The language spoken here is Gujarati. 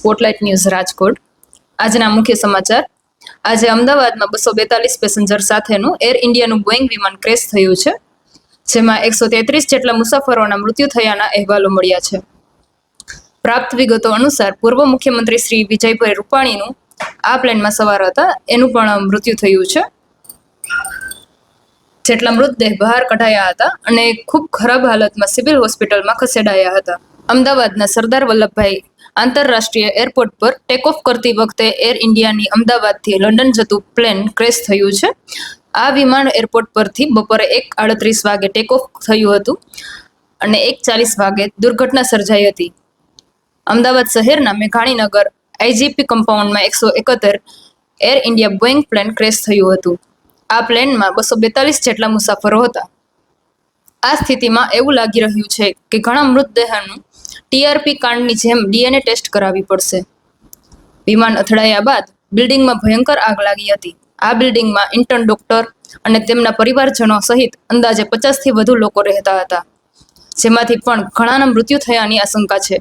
Spotlight news Rajkot. આજના મુખ્ય સમાચાર. આજે અમદાવાદમાં 242 પેસેન્જર સાથેનું એર ઇન્ડિયાનું બોઈંગ વિમાન ક્રેશ થયું છે, જેમાં 133 જેટલા મુસાફરોના મૃત્યુ થયાના અહેવાલો મળ્યા છે. પ્રાપ્ત વિગતો અનુસાર પૂર્વ મુખ્યમંત્રી શ્રી વિજયભાઈ રૂપાણીનું આ પ્લેનમાં સવાર હતા, એનું પણ મૃત્યુ થયું છે. જેટલા મૃતદેહ બહાર કઢાયા હતા અને ખૂબ ખરાબ હાલતમાં સિવિલ હોસ્પિટલમાં ખસેડાયા હતા. અમદાવાદના સરદાર વલ્લભભાઈ આંતરરાષ્ટ્રીય એરપોર્ટ પર ટેક ઓફ કરતી વખતે એર ઇન્ડિયાની અમદાવાદથી લંડન જતું પ્લેન ક્રેશ થયું છે. આ વિમાન એરપોર્ટ પરથી બપોરે 1:38 વાગે ટેક ઓફ થયું હતું અને 1:40 વાગે દુર્ઘટના સર્જાઈ હતી. અમદાવાદ શહેરના મેઘાણીનગર આઈજીપી કમ્પાઉન્ડમાં 171 Air India Boeing plane crash થયું હતું. આ પ્લેનમાં 242 જેટલા મુસાફરો હતા. આ સ્થિતિમાં એવું લાગી રહ્યું છે કે ઘણા મૃતદેહોનું ટીઆરપી કાંડની જેમ ડીએનએ ટેસ્ટ કરાવવી પડશે. વિમાન અથડાયા બાદ બિલ્ડિંગમાં ભયંકર આગ લાગી હતી. આ બિલ્ડિંગમાં ઇન્ટર્ન ડોક્ટર અને તેમના પરિવારજનો સહિત અંદાજે 50થી વધુ લોકો રહેતા હતા, જેમાંથી પણ ઘણાના મૃત્યુ થયાની આશંકા છે.